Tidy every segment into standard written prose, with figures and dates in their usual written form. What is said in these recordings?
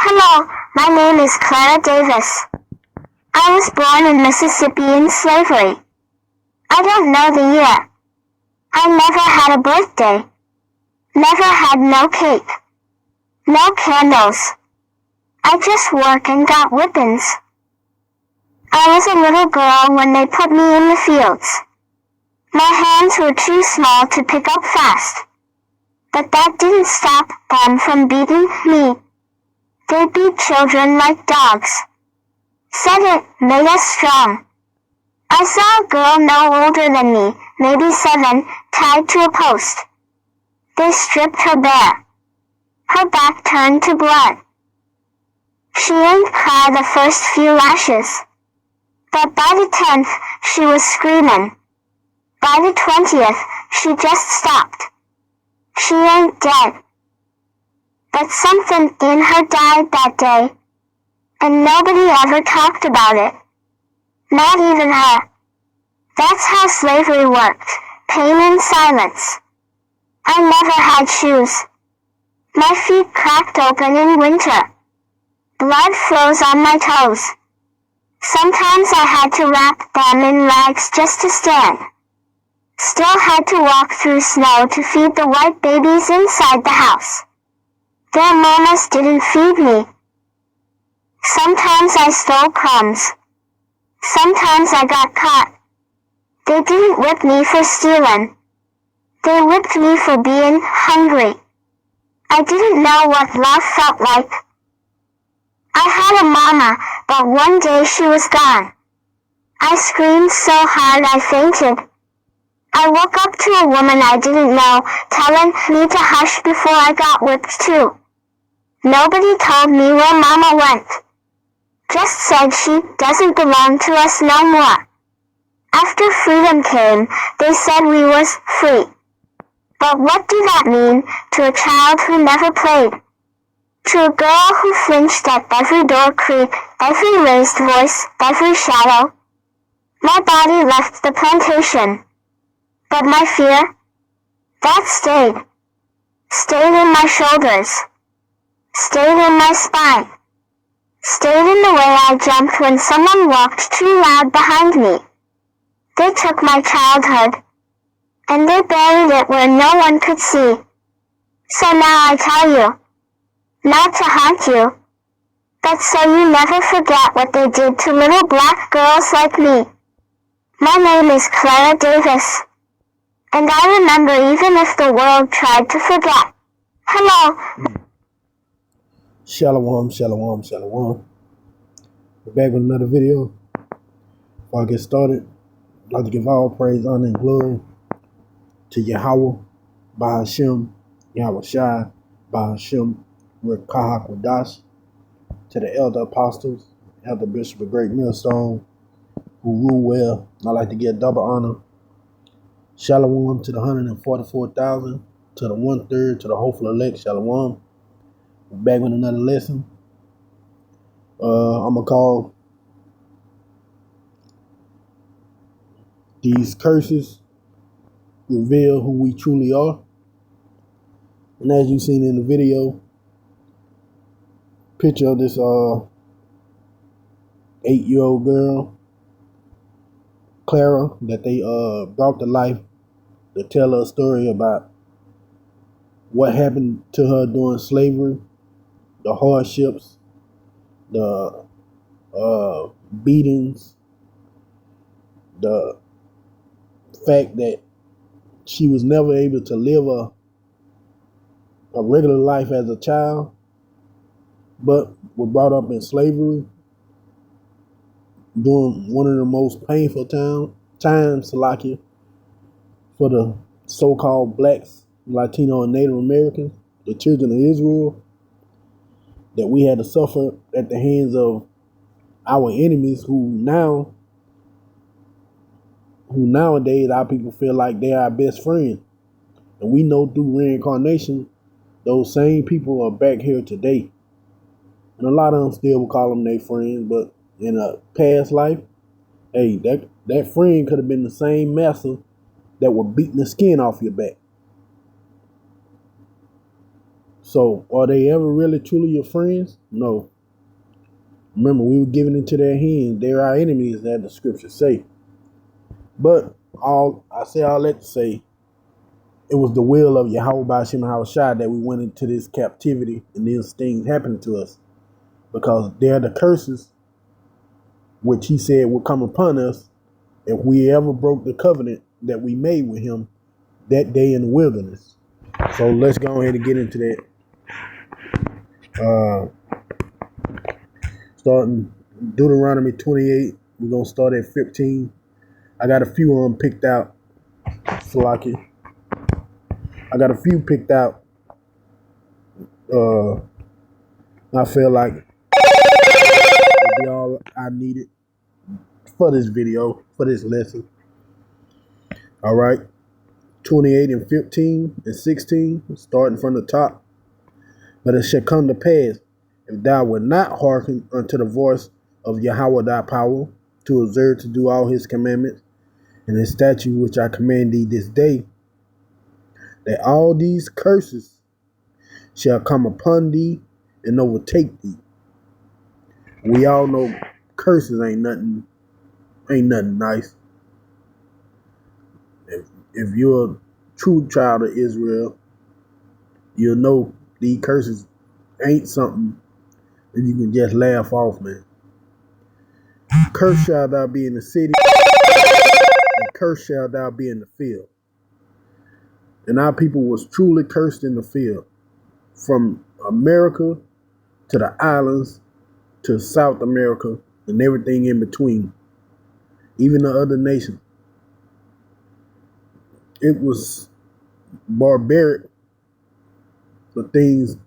Hello, my name is Clara Davis. I was born in Mississippi in slavery. I don't know the year. I never had a birthday. Never had no cake. No candles. I just worked and got whippings. I was a little girl when they put me in the fields. My hands were too small to pick up fast. But that didn't stop them from beating me. They beat children like dogs. Said it made us strong. I saw a girl no older than me, maybe 7, tied to a post. They stripped her bare. Her back turned to blood. She didn't cry the first few lashes. But by the 10th, she was screaming. By the 20th, she just stopped. She ain't dead. But something in her died that day. And nobody ever talked about it. Not even her. That's how slavery worked. Pain in silence. I never had shoes. My feet cracked open in winter. Blood froze on my toes. Sometimes I had to wrap them in rags just to stand. Still had to walk through snow to feed the white babies inside the house. Their mamas didn't feed me. Sometimes I stole crumbs. Sometimes I got caught. They didn't whip me for stealing. They whipped me for being hungry. I didn't know what love felt like. I had a mama, but one day she was gone. I screamed so hard I fainted. I woke up to a woman I didn't know telling me to hush before I got whipped too. Nobody told me where Mama went. Just said she doesn't belong to us no more. After freedom came, they said we was free. But what did that mean to a child who never played? To a girl who flinched at every door creak, every raised voice, every shadow? My body left the plantation. But my fear? That stayed. Stayed in my shoulders. Stayed in my spine. Stayed in the way I jumped when someone walked too loud behind me. They took my childhood. And they buried it where no one could see. So now I tell you. Not to haunt you. But so you never forget what they did to little black girls like me. My name is Clara Davis. And I remember even if the world tried to forget. Hello. Shalom, shalom, shalom. We're back with another video. Before I get started, I'd like to give all praise, honor, and glory to Yahweh, Bahashem, Yahweh Shai, Bahashem, Rekah Kwadash, to the elder apostles, elder bishop of Great Millstone, who rule well. I'd like to give double honor. Shalom to the 144,000, to the 1/3, to the hopeful elect. Shalom. We're back with another lesson. I'm going to call these curses reveal who we truly are. And as you've seen in the video, picture of this 8-year-old girl, Clara, that they brought to life to tell her a story about what happened to her during slavery, the hardships, the beatings, the fact that she was never able to live a regular life as a child, but was brought up in slavery during one of the most painful times, Salakia, for the so-called blacks, Latino, and Native Americans, the children of Israel, that we had to suffer at the hands of our enemies who nowadays our people feel like they're our best friend. And we know through reincarnation, those same people are back here today. And a lot of them still will call them their friends, but in a past life, hey, that friend could have been the same master that was beating the skin off your back. So, are they ever really truly your friends? No. Remember, we were given into their hands. They're our enemies, as the scriptures say. But I say all that to say, it was the will of Yahweh Ba'ashem Yahushua that we went into this captivity and these things happened to us. Because they're the curses which he said would come upon us if we ever broke the covenant that we made with him that day in the wilderness. So let's go ahead and get into that. Starting Deuteronomy 28, we're going to start at 15. I got a few of them picked out. Salaki. I got a few picked out. I feel like it'll be all I needed for this video, for this lesson. All right. 28 and 15 and 16, starting from the top. But it shall come to pass, if thou wilt not hearken unto the voice of Yahweh thy power, to observe to do all his commandments and his statutes which I command thee this day, that all these curses shall come upon thee and overtake thee. We all know curses ain't nothing nice. If you're a true child of Israel, you'll know these curses ain't something that you can just laugh off, man. Cursed shall thou be in the city, and cursed shall thou be in the field. And our people was truly cursed in the field, from America to the islands to South America and everything in between, even the other nations. It was barbaric, the things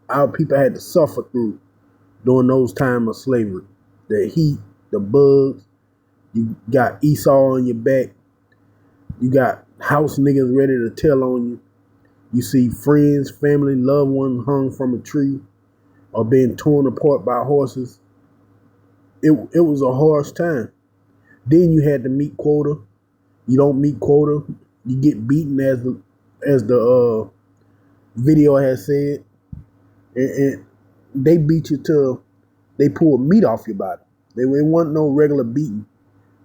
our people had to suffer through during those times of slavery. The heat, the bugs, you got Esau on your back, you got house niggas ready to tell on you. You see friends, family, loved ones hung from a tree or being torn apart by horses. It was a harsh time. Then you had to meet quota. You don't meet quota, you get beaten, as the video has said, and they beat you till they pull meat off your body. It wasn't no regular beating.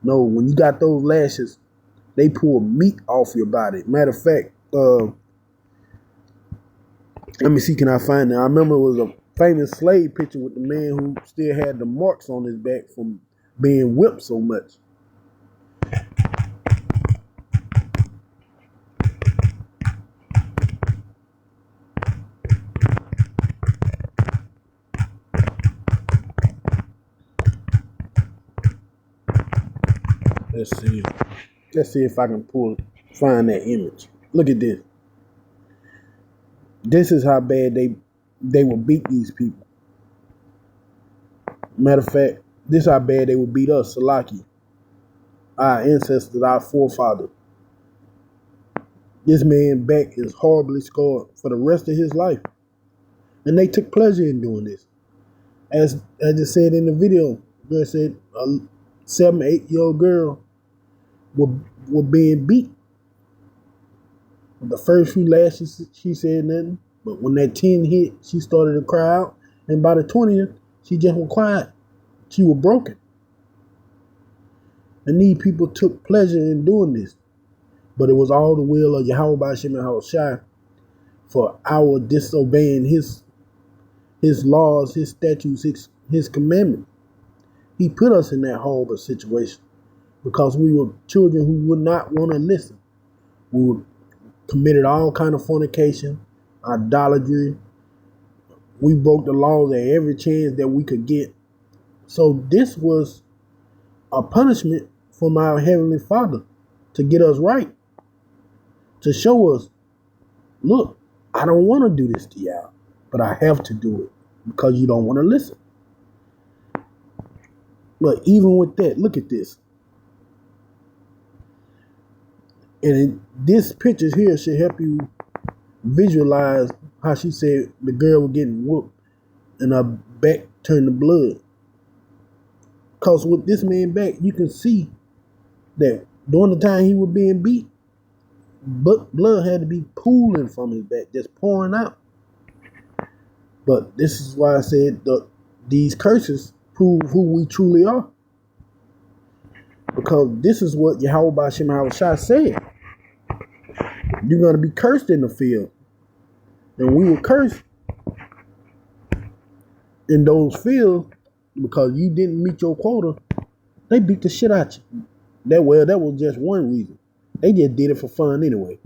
No, when you got those lashes, they pull meat off your body. Matter of fact, let me see, can I find it? I remember it was a famous slave picture with the man who still had the marks on his back from being whipped so much. Let's see if I can find that image. Look at this. This is how bad they would beat these people. Matter of fact, this is how bad they would beat us, Salaki, our ancestors, our forefathers. This man's back is horribly scarred for the rest of his life. And they took pleasure in doing this. As I just said in the video, girl said a 7-8-year-old girl were being beat. The first few lashes, she said nothing. But when that 10 hit, she started to cry out. And by the 20th, she just was quiet. She was broken. And these people took pleasure in doing this. But it was all the will of Yahweh Ba'ashem Yahushua for our disobeying his laws, his statutes, his commandments. He put us in that horrible situation because we were children who would not want to listen. We committed all kind of fornication, idolatry. We broke the laws at every chance that we could get. So this was a punishment from our Heavenly Father to get us right, to show us, look, I don't want to do this to y'all, but I have to do it because you don't want to listen. But even with that, look at this. And this picture here should help you visualize how she said the girl was getting whooped and her back turned to blood. Because with this man back, you can see that during the time he was being beat, but blood had to be pooling from his back, just pouring out. But this is why I said these curses prove who we truly are. Because this is what Yahweh Ba'Shem Yahushua said. You're going to be cursed in the field. And we were cursed in those fields because you didn't meet your quota. They beat the shit out you. That was just one reason. They just did it for fun anyway.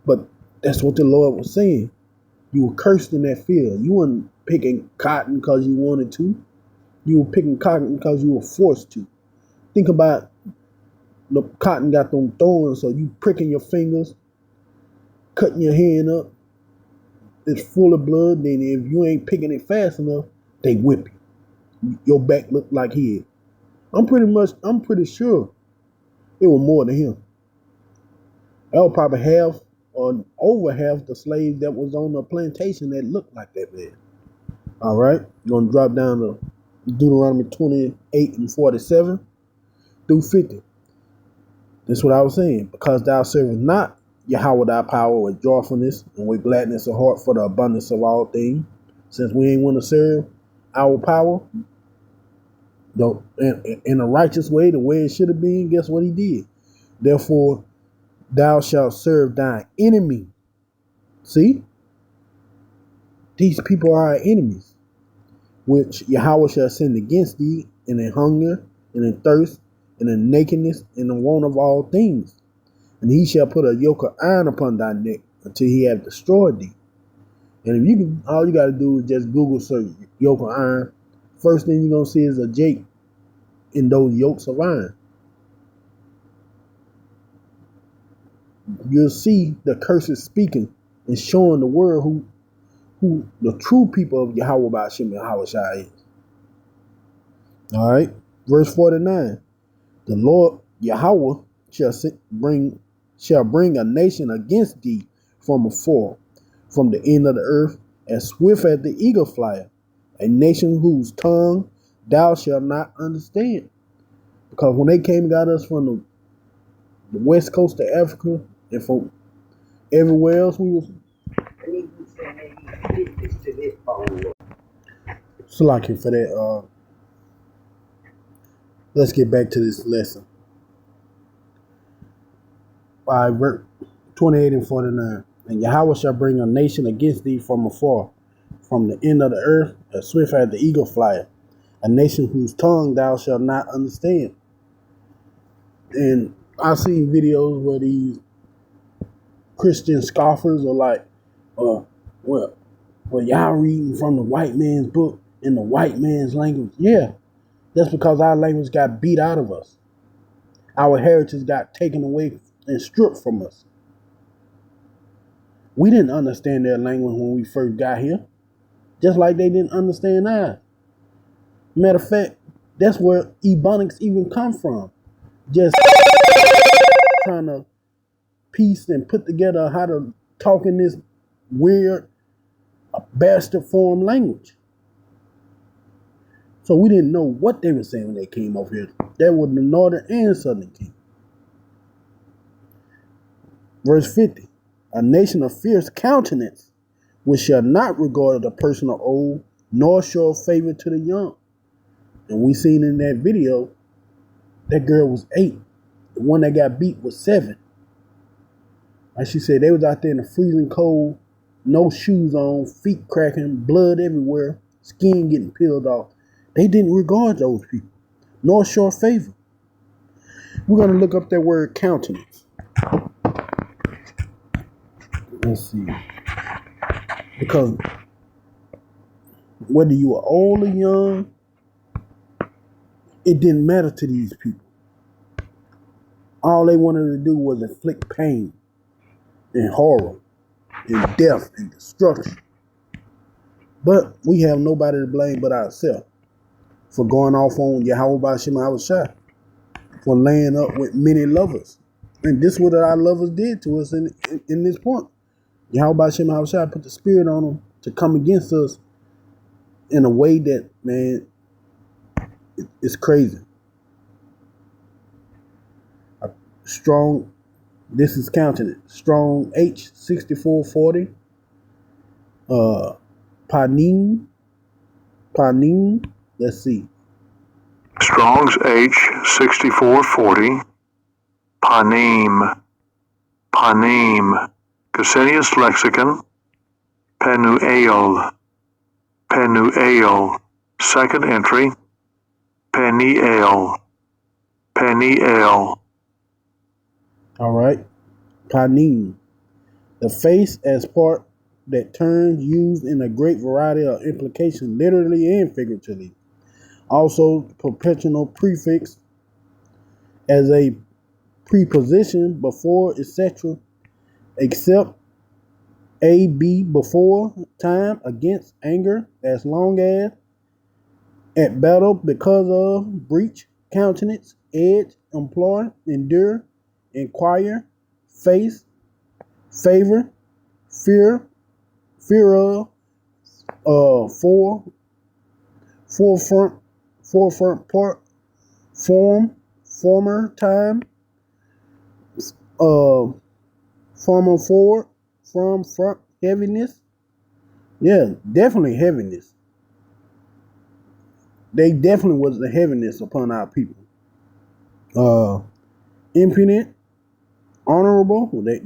But that's what the Lord was saying. You were cursed in that field. You weren't picking cotton because you wanted to. You were picking cotton because you were forced to. Think about the cotton got them thorns, so you pricking your fingers, cutting your hand up. It's full of blood. Then if you ain't picking it fast enough, they whip you. Your back look like his. I'm pretty sure it was more than him. That was probably half or over half the slaves that was on the plantation that looked like that man. All right, gonna drop down to Deuteronomy 28 and 47 through 50. That's what I was saying. Because thou servest not Yahweh thy power with joyfulness and with gladness of heart for the abundance of all things. Since we ain't want to serve our power in a righteous way, the way it should have been, guess what he did? Therefore, thou shalt serve thine enemy. See? These people are our enemies, which Yahweh shall send against thee in hunger, and in thirst, and in nakedness, and in want of all things. And he shall put a yoke of iron upon thy neck until he have destroyed thee. And if you can, all you got to do is just Google search yoke of iron. First thing you're going to see is a Jake in those yokes of iron. You'll see the curses speaking and showing the world who the true people of Yahweh Ba'Shem Yahushua is. All right, verse 49. The Lord Yahweh shall bring a nation against thee from afar, from the end of the earth, as swift as the eagle flieth, a nation whose tongue thou shalt not understand. Because when they came and got us from the west coast of Africa and from everywhere else, we was slacking for that. Let's get back to this lesson. Verse 28 and 49. And Yahweh shall bring a nation against thee from afar, from the end of the earth, as swift as the eagle flieth, a nation whose tongue thou shalt not understand. And I've seen videos where these Christian scoffers are like, well, y'all reading from the white man's book in the white man's language. Yeah, that's because our language got beat out of us. Our heritage got taken away and stripped from us. We didn't understand their language when we first got here, just like they didn't understand ours. Matter of fact, that's where Ebonics even come from. Just trying to piece and put together how to talk in this weird bastard form language. So we didn't know what they were saying when they came over here. That was the northern and southern king. Verse 50. A nation of fierce countenance, which shall not regard the person of old, nor show favor to the young. And we seen in that video, that girl was 8. The one that got beat was 7. Like she said, they was out there in the freezing cold, no shoes on, feet cracking, blood everywhere, skin getting peeled off. They didn't regard those people, nor show favor. We're going to look up that word countenance. Let's see. Because whether you were old or young, it didn't matter to these people. All they wanted to do was inflict pain and horror and death and destruction. But we have nobody to blame but ourselves for going off on Yahweh Ba'Shem Yahushua, for laying up with many lovers. And this is what our lovers did to us in this point. Yahweh Ba'Shem Yahushua put the spirit on them to come against us in a way that, man, it's crazy. Strong, this is counting it. Strong H 6440. Panim. Let's see. Strong's H6440. Panim. Gesenius Lexicon. Penuel. Second entry. Peniel. All right. Panim. The face as part that turns, used in a great variety of implications, literally and figuratively. Also, perpetual prefix as a preposition before, etc., except a be before, time, against, anger, as long as, at battle, because of, breach, countenance, edge, employ, endure, inquire, face, favor, fear of, forefront part, former time, former forward, from front, heaviness. Yeah, definitely heaviness. They definitely was the heaviness upon our people. Impudent, honorable. They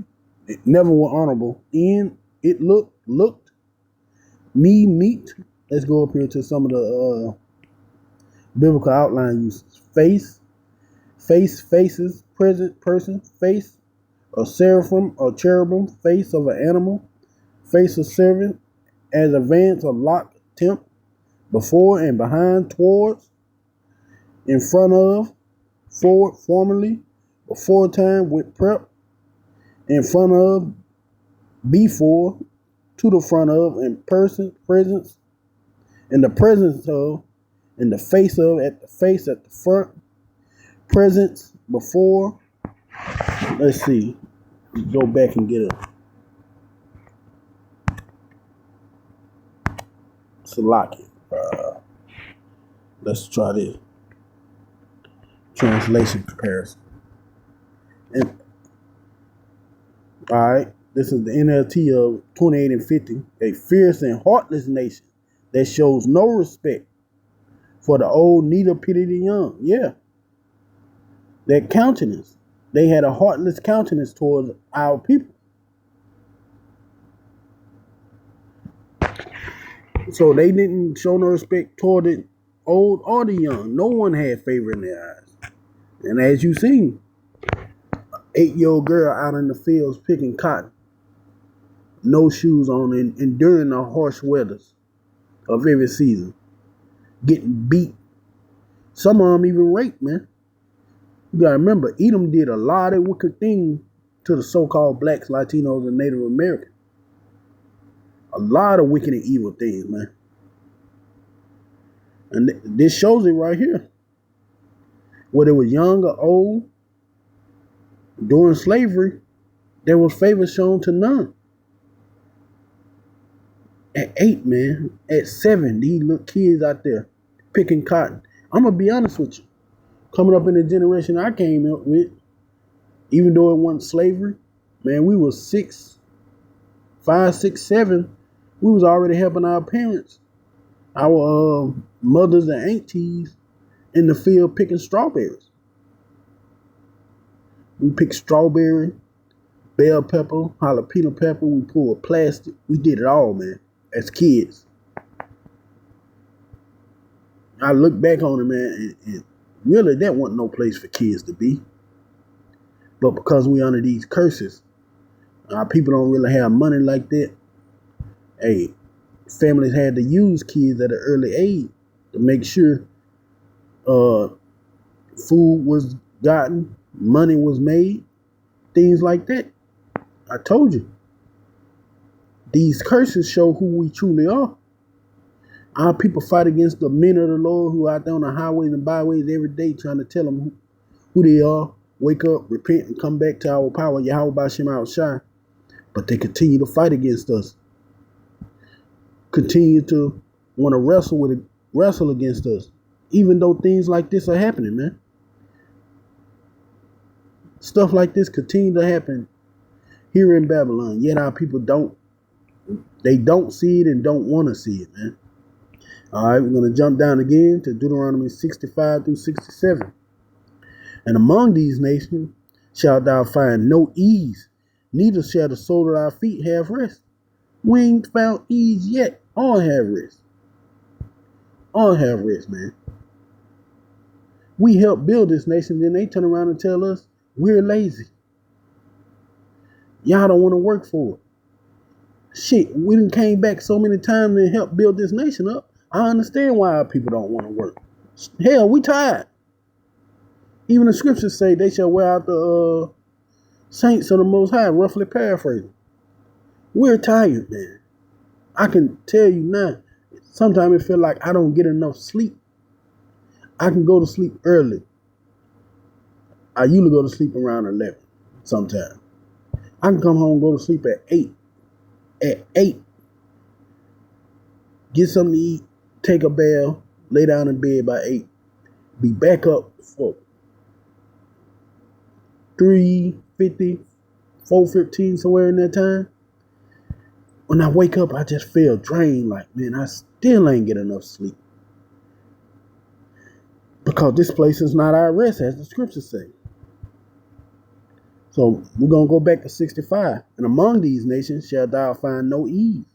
never were honorable. In it looked. Me meet. Let's go up here to some of the biblical outline uses. Faces, present person, face, a seraphim or cherubim, face of an animal, face of servant, as advance of lock, temp, before and behind, towards, in front of, forward, formerly, before time with prep, in front of, before, to the front of, in person, presence, in the presence of, in the face of, at the face, at the front, presence, before. Let's see. Go back and get it. Salaki. Let's try this. Translation comparison. And, all right. This is the NLT of 28 and 50. A fierce and heartless nation that shows no respect for the old, neither pity the young. Yeah. That countenance. They had a heartless countenance towards our people. So they didn't show no respect toward the old or the young. No one had favor in their eyes. And as you seen, 8-year-old girl out in the fields picking cotton, no shoes on, and during the harsh weathers of every season, getting beat. Some of them even raped, man. You gotta remember, Edom did a lot of wicked things to the so-called blacks, Latinos, and Native Americans. A lot of wicked and evil things, man. And this shows it right here. Whether it was young or old, during slavery, there was favor shown to none. At 8, man, at 7, these little kids out there picking cotton. I'm going to be honest with you. Coming up in the generation I came up with, even though it wasn't slavery, man, we was 6, 5, 6, 7. We was already helping our parents, our mothers and aunties in the field picking strawberries. We picked strawberry, bell pepper, jalapeno pepper. We pulled plastic. We did it all, man, as kids. I look back on it, man, and really that wasn't no place for kids to be. But because we under these curses, our people don't really have money like that. Hey, families had to use kids at an early age to make sure food was gotten, money was made, things like that. I told you. These curses show who we truly are. Our people fight against the men of the Lord who are out there on the highways and byways every day trying to tell them who they are, wake up, repent, and come back to our power, Yahweh B'Shem Al-Shai. But they continue to fight against us. Continue to want to wrestle against us, even though things like this are happening, man. Stuff like this continue to happen here in Babylon, yet our people don't They don't see it and don't want to see it, man. All right, we're going to jump down again to Deuteronomy 65 through 67. And among these nations shalt thou find no ease, neither shall the sole of thy feet have rest. We ain't found ease yet. All have rest. All have rest, man. We helped build this nation, then they turn around and tell us we're lazy. Y'all don't want to work for it. Shit, we done came back so many times and helped build this nation up. I understand why our people don't want to work. Hell, we tired. Even the scriptures say they shall wear out the saints of the Most High, roughly paraphrasing. We're tired, man. I can tell you now, sometimes it feels like I don't get enough sleep. I can go to sleep early. I usually go to sleep around 11 sometimes. I can come home and go to sleep at 8. At 8. Get something to eat, take a bath, lay down in bed by 8. Be back up for 3:50, 4:15, somewhere in that time. When I wake up, I just feel drained. Like, man, I still ain't get enough sleep. Because this place is not our rest, as the scriptures say. So we're going to go back to 65. And among these nations shall thou find no ease.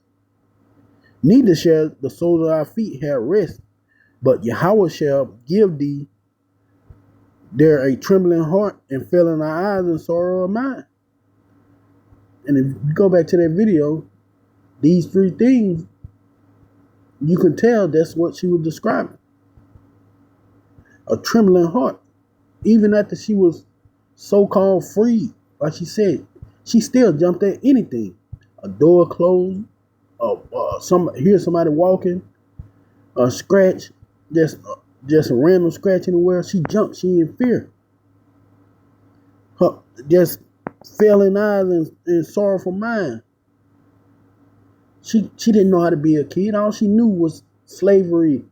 Neither shall the soles of thy feet have rest. But Yahweh shall give thee there a trembling heart and failing thy eyes and sorrow of mind. And if you go back to that video, these three things, you can tell that's what she was describing. A trembling heart. Even after she was so-called free, like she said, she still jumped at anything. A door closed, hear somebody walking, a scratch, just a random scratch anywhere. She jumped. She in fear. Her just failing eyes and sorrowful mind. She didn't know how to be a kid. All she knew was slavery.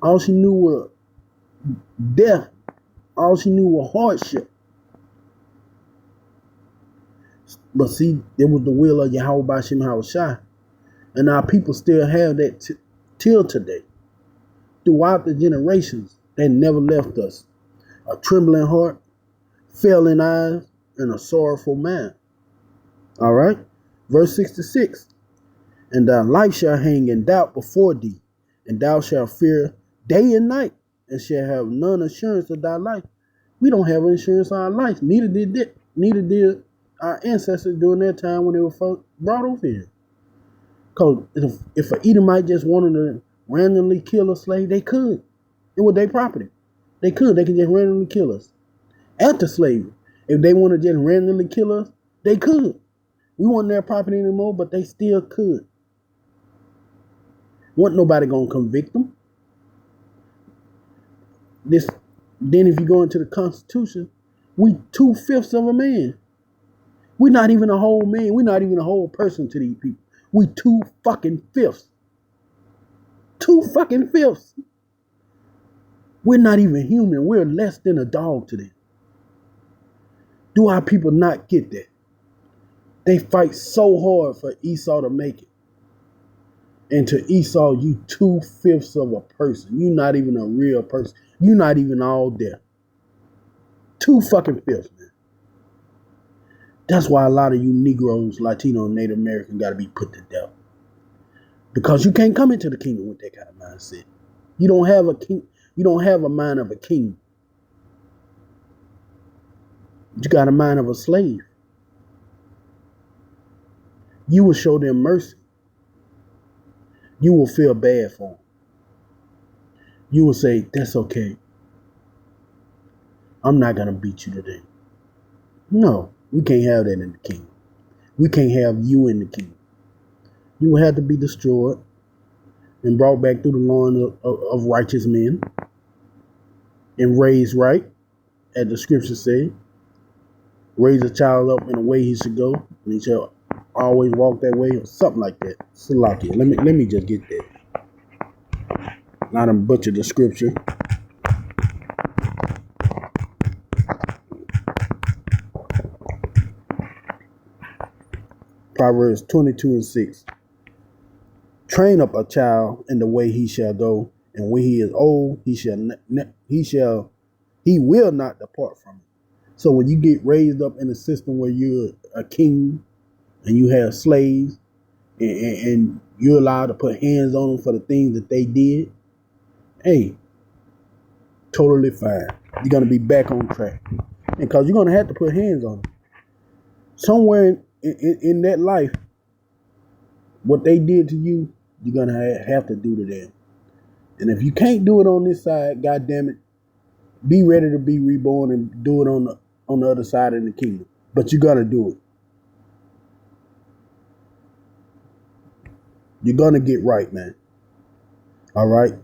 All she knew was death. All she knew was hardship. But see, it was the will of Yahweh Bashim Hawashai. And our people still have that till today. Throughout the generations, they never left us. A trembling heart, failing eyes, and a sorrowful mind. All right? Verse 66. And thy life shall hang in doubt before thee, and thou shalt fear day and night, and shall have none assurance of thy life. We don't have insurance on our life. Neither did our ancestors during their time when they were first brought over here. Because if an Edomite just wanted to randomly kill a slave, they could. It was their property. They could. They could just randomly kill us. After slavery, if they want to just randomly kill us, they could. We weren't their property anymore, but they still could. Wasn't nobody going to convict them. Then if you go into the Constitution, we 2/5 of a man. We're not even a whole man. We're not even a whole person to these people. We 2 fucking fifths. 2 fucking fifths. We're not even human. We're less than a dog to them. Do our people not get that? They fight so hard for Esau to make it. And to Esau, you 2/5 of a person. You're not even a real person. You're not even all there. 2 fucking fifths, man. That's why a lot of you Negroes, Latino, and Native American got to be put to death. Because you can't come into the kingdom with that kind of mindset. You don't have a king. You don't have a mind of a king. You got a mind of a slave. You will show them mercy. You will feel bad for them. You will say, that's okay. I'm not going to beat you today. No, we can't have that in the kingdom. We can't have you in the kingdom. You will have to be destroyed and brought back through the loins of righteous men and raised right, as the scriptures say. Raise a child up in a way he should go, and he shall always walk that way, or something like that. Salakia. Let me just get that. Not to butcher the scripture. Proverbs 22:6. Train up a child in the way he shall go, and when he is old, he will not depart from it. So when you get raised up in a system where you're a king and you have slaves and you're allowed to put hands on them for the things that they did, hey, totally fine. You're going to be back on track. And because you're going to have to put hands on them. Somewhere in that life, what they did to you, you're going to have to do to them. And if you can't do it on this side, God damn it, be ready to be reborn and do it on the other side of the kingdom. But you got to do it. You're going to get right, man. All right.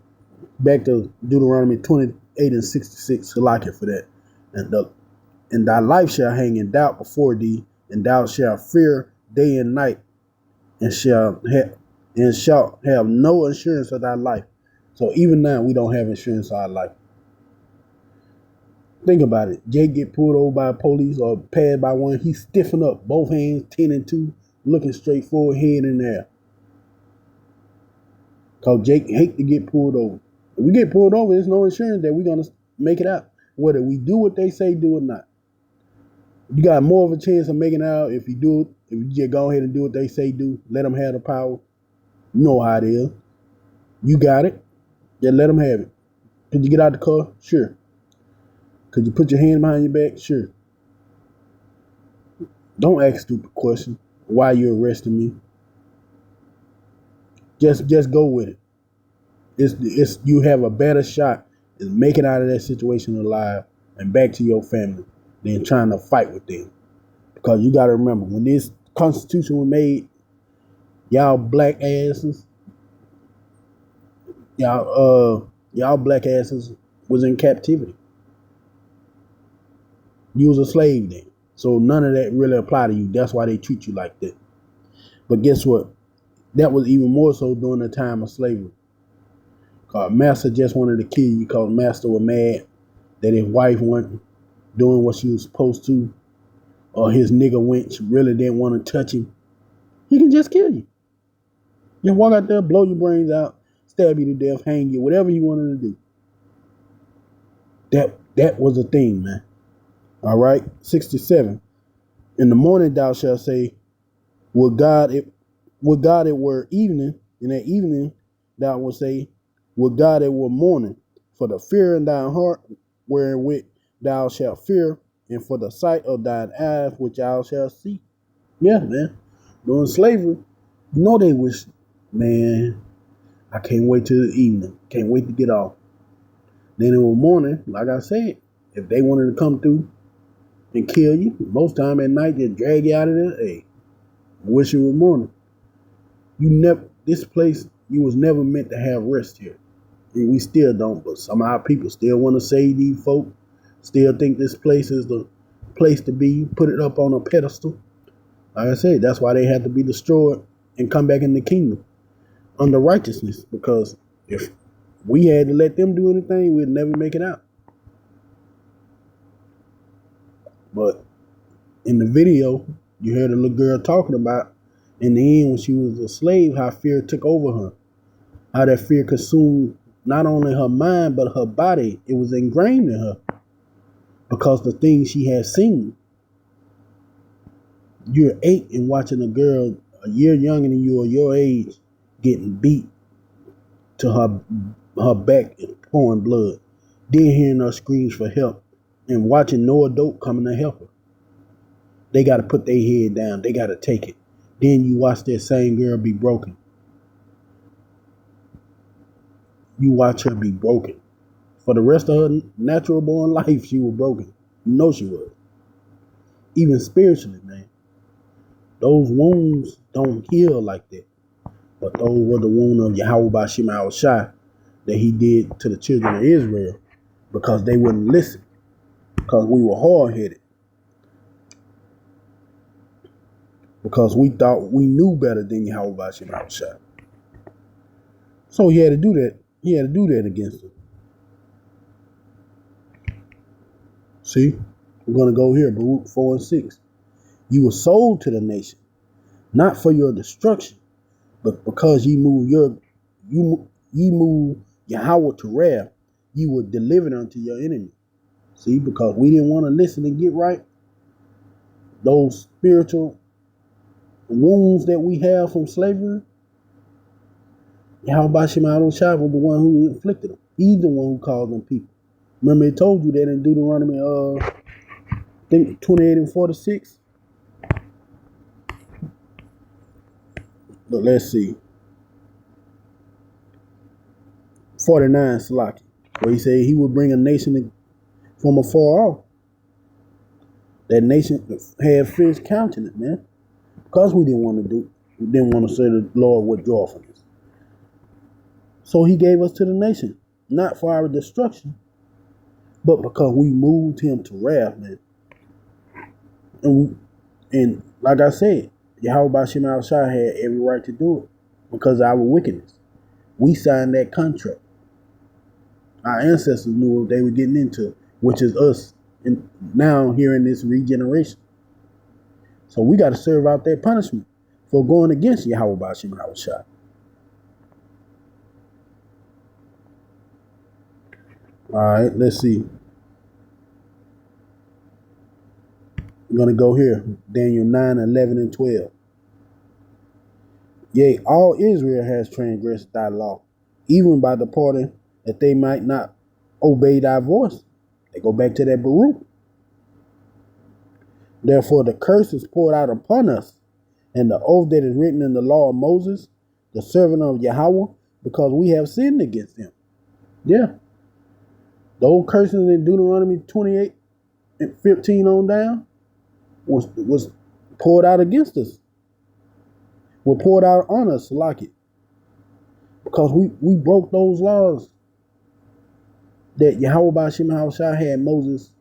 Back to Deuteronomy 28:66. I like it for that. And thy life shall hang in doubt before thee, and thou shalt fear day and night, and shalt have no assurance of thy life. So even now, we don't have insurance of our life. Think about it. Jake get pulled over by police or passed by one. He stiffen up, both hands, 10 and 2, looking straight forward, head in there. Because Jake hate to get pulled over. If we get pulled over, there's no insurance that we're going to make it out. Whether we do what they say do or not. You got more of a chance of making it out if you do it. If you just go ahead and do what they say do. Let them have the power. You know how it is. You got it. Just let them have it. Could you get out the car? Sure. Could you put your hand behind your back? Sure. Don't ask stupid questions. Why you arresting me? Just go with it. It's you have a better shot at making out of that situation alive and back to your family than trying to fight with them. Because you got to remember, when this Constitution was made, y'all black asses was in captivity. You was a slave then. So none of that really applied to you. That's why they treat you like that. But guess what? That was even more so during the time of slavery. Because master just wanted to kill you because master was mad that his wife wasn't doing what she was supposed to, or his nigga wench really didn't want to touch him. He can just kill you. Just walk out there, blow your brains out, stab you to death, hang you, whatever you wanted to do. That was a thing, man. All right, 67. In the morning thou shalt say, would God it were evening. In that evening thou wilt say, would God it were morning. For the fear in thine heart wherewith thou shalt fear, and for the sight of thine eyes which thou shalt see. Yeah, man. During slavery, you know they wish, man, I can't wait till the evening. Can't wait to get off. Then in the morning, like I said, if they wanted to come through and kill you, most time at night they drag you out of there. Hey, I wish it was morning. This place, you was never meant to have rest here. And we still don't, but somehow people still want to save these folk. Still think this place is the place to be. Put it up on a pedestal. Like I said, that's why they had to be destroyed and come back in the kingdom under righteousness. Because if we had to let them do anything, we'd never make it out. But in the video, you heard a little girl talking about in the end when she was a slave, how fear took over her. How that fear consumed not only her mind, but her body. It was ingrained in her because the things she had seen. You're 8 and watching a girl a year younger than you or your age getting beat to her back and pouring blood. Then hearing her screams for help and watching no adult coming to help her. They got to put their head down. They got to take it. Then you watch that same girl be broken. You watch her be broken. For the rest of her natural born life, she was broken. You know she was. Even spiritually, man. Those wounds don't heal like that. But those were the wounds of Yahweh Bashim al-Shai that he did to the children of Israel because they wouldn't listen. Because we were hard-headed. Because we thought we knew better than Yahweh Bashim al-Shai. So he had to do that. He had to do that against them. See? We're going to go here, Baruch 4 and 6. You were sold to the nation. not for your destruction, but because ye move Yahweh to wrath, ye were delivered unto your enemy. See, because we didn't want to listen and get right, those spiritual wounds that we have from slavery, Yahweh Shema Shai was the one who inflicted them. He's the one who called them people. Remember, it told you that in Deuteronomy, I think 28 and 46. But let's see. 49, Salaki, where he said he would bring a nation from afar off. That nation had fierce countenance, man. Because we didn't want to say the Lord withdraw from us. So he gave us to the nation, not for our destruction, but because we moved him to wrath, man. And like I said, Yahweh Shema Shai had every right to do it because of our wickedness. We signed that contract. Our ancestors knew what they were getting into, which is us, and now here in this regeneration. So we got to serve out that punishment for going against Yahweh Shema Shai. All right, let's see. I'm going to go here. Daniel 9, 11, and 12. Yea, all Israel has transgressed thy law, even by departing, that they might not obey thy voice. They go back to that Baruch. Therefore the curse is poured out upon us, and the oath that is written in the law of Moses, the servant of Yahweh, because we have sinned against him. Yeah. The old curses in Deuteronomy 28 and 15 on down was poured out against us. Were poured out on us like it. Because we broke those laws that Yahweh Shema Shai had Moses,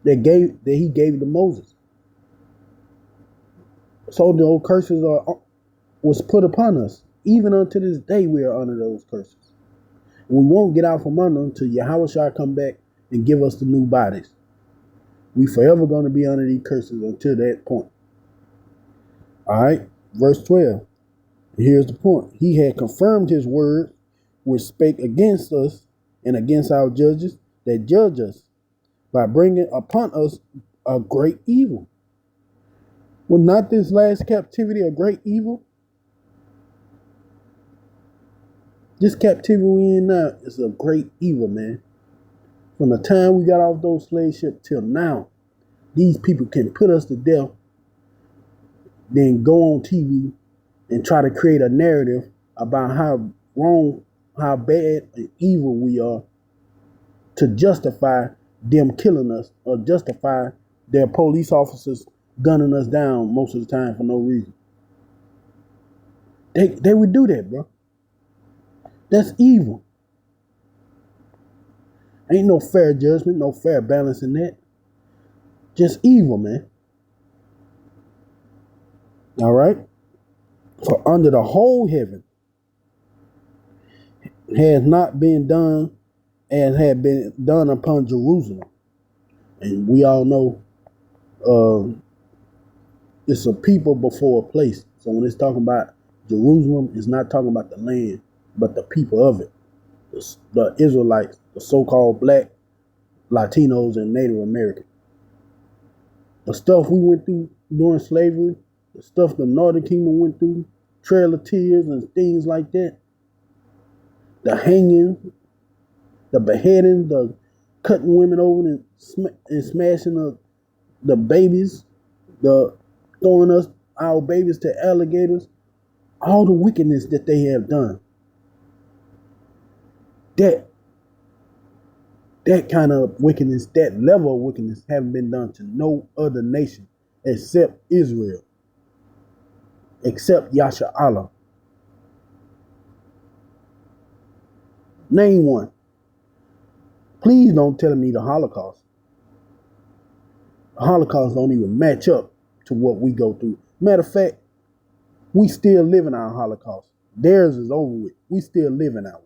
that he gave to Moses. So the old curses was put upon us. Even unto this day we are under those curses. We won't get out from under them until Yahweh Shai come back and give us the new bodies. We forever going to be under these curses until that point. All right, verse 12. Here's the point. He had confirmed his word, which spake against us and against our judges that judge us, by bringing upon us a great evil. Was not this last captivity a great evil? This captivity we in now is a great evil, man. From the time we got off those slave ships till now, these people can put us to death, then go on TV and try to create a narrative about how wrong, how bad and evil we are, to justify them killing us or justify their police officers gunning us down most of the time for no reason. They would do that, bro. That's evil. Ain't no fair judgment, no fair balance in that. Just evil, man. All right? For under the whole heaven has not been done as had been done upon Jerusalem. And we all know it's a people before a place. So when it's talking about Jerusalem, it's not talking about the land, but the people of it. The Israelites, the so-called black, Latinos, and Native Americans. The stuff we went through during slavery, the stuff the Northern Kingdom went through, Trail of Tears and things like that, the hanging, the beheading, the cutting women open and smashing the babies, the throwing our babies to alligators, all the wickedness that they have done. That kind of wickedness, that level of wickedness haven't been done to no other nation except Israel, except Yasha Allah. Name one. Please don't tell me the Holocaust. The Holocaust don't even match up to what we go through. Matter of fact, we still live in our Holocaust. Theirs is over with. We still live in ours.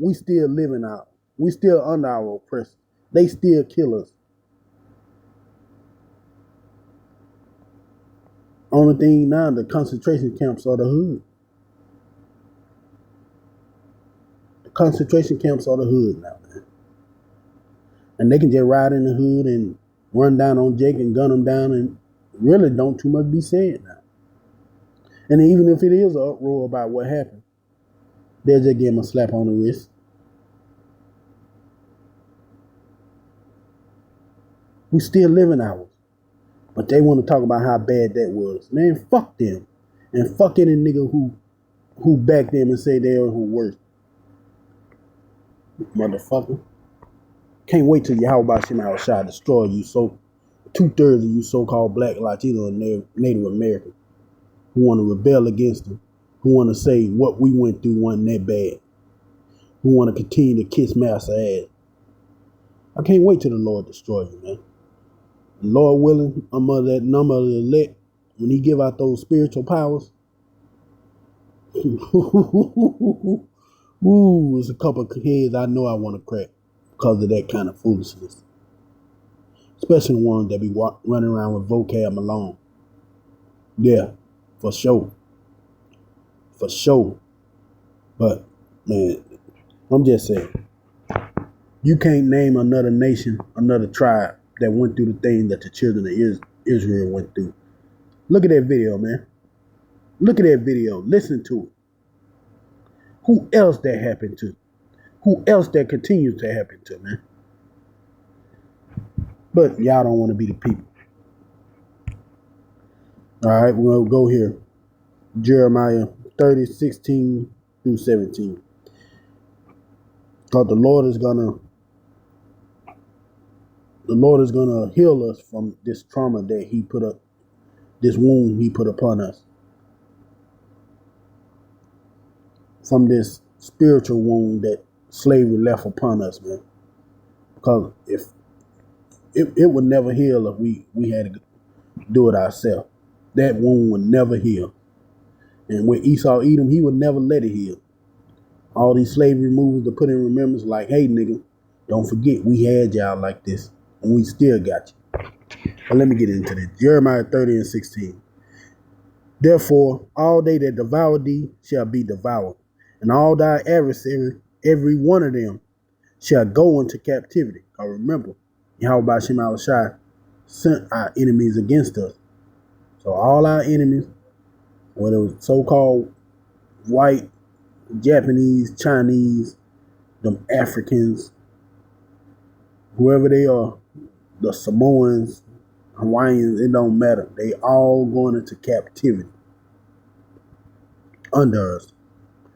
We still live in ours. We still under our oppressors. They still kill us. Only thing now, the concentration camps are the hood. The concentration camps are the hood now, man. And they can just ride in the hood and run down on Jake and gun him down, and really don't too much be said now. And even if it is an uproar about what happened, they'll just give him a slap on the wrist. We still living ours. But they want to talk about how bad that was. Man, fuck them. And fuck any nigga who back them and say they are who worse. Motherfucker. Can't wait till Yahweh Shem Shah destroy you. So 2/3 of you so-called black, Latino, and Native American who want to rebel against them, who want to say what we went through wasn't that bad, who want to continue to kiss master ass. I can't wait till the Lord destroy you, man. Lord willing, I'm of that number of the elect. When he give out those spiritual powers, ooh, it's a couple of heads I know I want to crack because of that kind of foolishness. Especially the ones that be running around with vocab Malone. Yeah, for sure. For sure. But, man, I'm just saying, you can't name another nation, another tribe that went through the thing that the children of Israel went through. Look at that video, man. Look at that video. Listen to it. Who else that happened to? Who else that continues to happen to, man? But y'all don't want to be the people. All right, we're going to go here. Jeremiah 30:16-17. Because the Lord is gonna heal us from this trauma that he put up, this wound he put upon us. From this spiritual wound that slavery left upon us, man. Because if it would never heal if we had to do it ourselves. That wound would never heal. And when Esau Edom, he would never let it heal. All these slavery movies to put in remembrance like, hey, nigga, don't forget we had y'all like this, and we still got you. But let me get into this. Jeremiah 30:16. Therefore, all they that devour thee shall be devoured, and all thy adversary, every one of them, shall go into captivity. Because remember, Yahweh Shem Shai sent our enemies against us. So all our enemies, whether it was so-called white, Japanese, Chinese, them Africans, whoever they are, the Samoans, Hawaiians, it don't matter. They all going into captivity under us.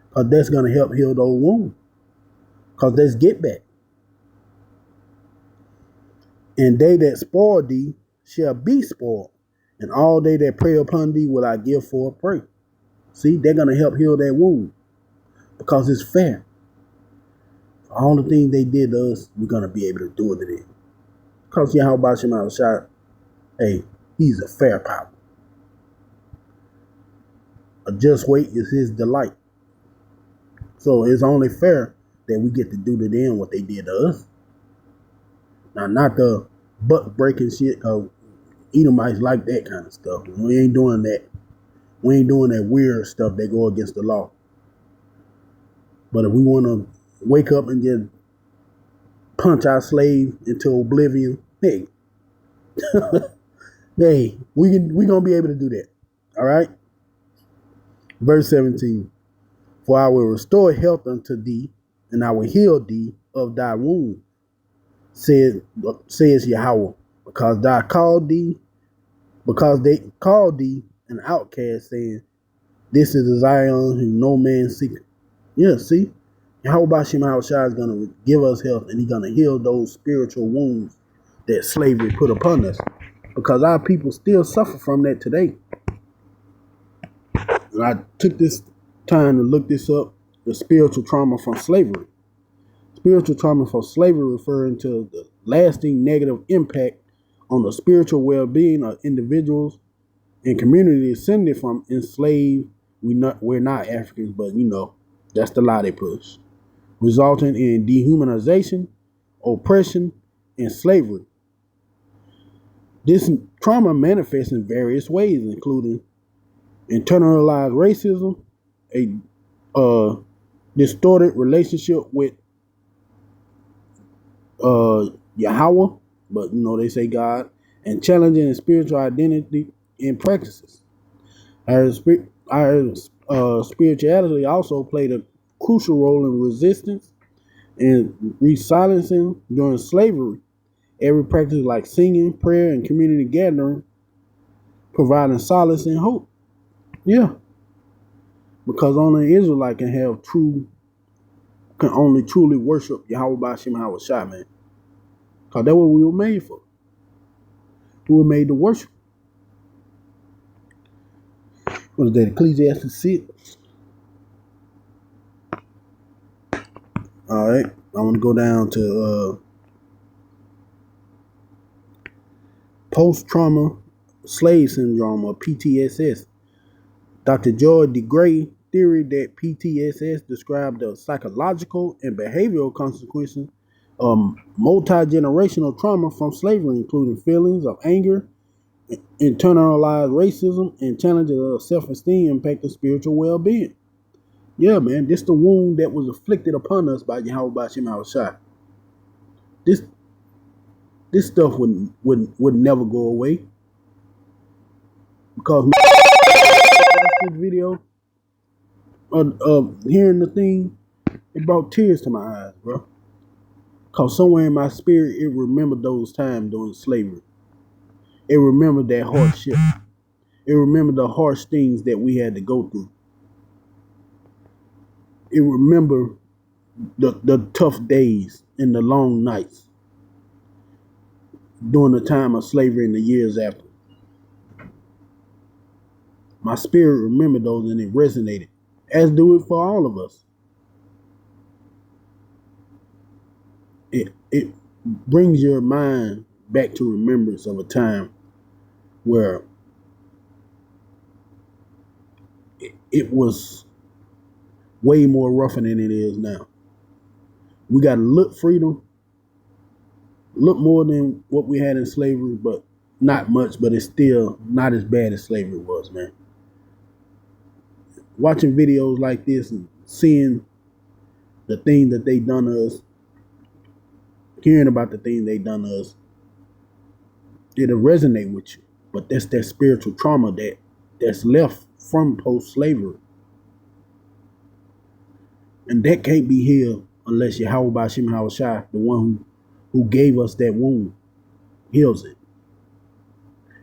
Because that's going to help heal those wounds. Because that's get back. And they that spoil thee shall be spoiled. And all they that prey upon thee will I give for a prey. See, they're going to help heal that wound. Because it's fair. All the things they did to us, we're going to be able to do it to them. Because Yahweh Shem Shai, hey, he's a fair power. A just weight is his delight. So it's only fair that we get to do to them what they did to us. Now, not the butt breaking shit, because Edomites like that kind of stuff. We ain't doing that. We ain't doing that weird stuff that go against the law. But if we want to wake up and just punch our slave into oblivion, hey, hey, we gonna be able to do that. All right. Verse 17. For I will restore health unto thee, and I will heal thee of thy wound, says Yahweh, because they called thee an outcast, saying, this is the Zion whom no man seeketh. Yeah, see? Yahweh Shem Shai is going to give us health, and he's going to heal those spiritual wounds that slavery put upon us. Because our people still suffer from that today. And I took this time to look this up, the spiritual trauma from slavery. Spiritual trauma from slavery referring to the lasting negative impact on the spiritual well-being of individuals and communities descended from enslaved. We're not Africans, but you know, that's the lie they push. Resulting in dehumanization, oppression, and slavery. This trauma manifests in various ways, including internalized racism, a distorted relationship with Yahweh, but they say God, and challenging in spiritual identity and practices. Our spirituality also played a crucial role in resistance and re-silencing during slavery. Every practice like singing, prayer, and community gathering providing solace and hope. Yeah, because only an Israelite can only truly worship Yahweh Ba'Shem Hawashai, man. Because that's what we were made for. We were made to worship. What is that? Ecclesiastes 6. All right. I want to go down to post-trauma slave syndrome, or PTSS. Dr. Joy DeGray theory that PTSS described the psychological and behavioral consequences of multi-generational trauma from slavery, including feelings of anger, internalized racism, and challenges of self-esteem impacting spiritual well-being. Yeah, man, this the wound that was afflicted upon us by Yahweh Ba'Shem Hawashai. This stuff would never go away, because this video of hearing the thing, it brought tears to my eyes, bro. Because somewhere in my spirit, it remembered those times during slavery. It remembered that hardship. It remembered the harsh things that we had to go through. It remembered the tough days and the long nights during the time of slavery and the years after. My spirit remembered those, and it resonated, as do it for all of us. It brings your mind back to remembrance of a time where it was way more rougher than it is now. We got a little freedom, look more than what we had in slavery, but not much, but it's still not as bad as slavery was, man. Watching videos like this and seeing the things that they done to us, hearing about the things they done to us, it'll resonate with you. But that's that spiritual trauma that's left from post-slavery. And that can't be healed unless Yahweh Ba'Shem Hawashai, the one who gave us that wound, heals it.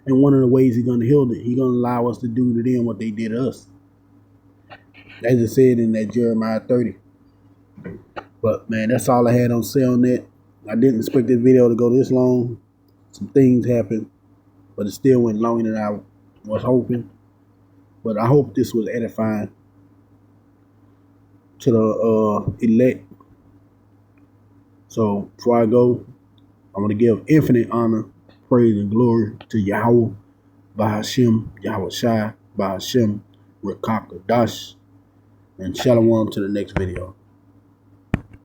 And one of the ways he's going to heal it, he's going to allow us to do to them what they did to us. As it said in that Jeremiah 30. But, man, that's all I had on say on that. I didn't expect this video to go this long. Some things happened, but it still went longer than I was hoping. But I hope this was edifying to the elect. So before I go, I'm going to give infinite honor, praise, and glory to Yahweh Ba'Shem Hawashai Ba'Shem Rekak Dash, and shalom to the next video.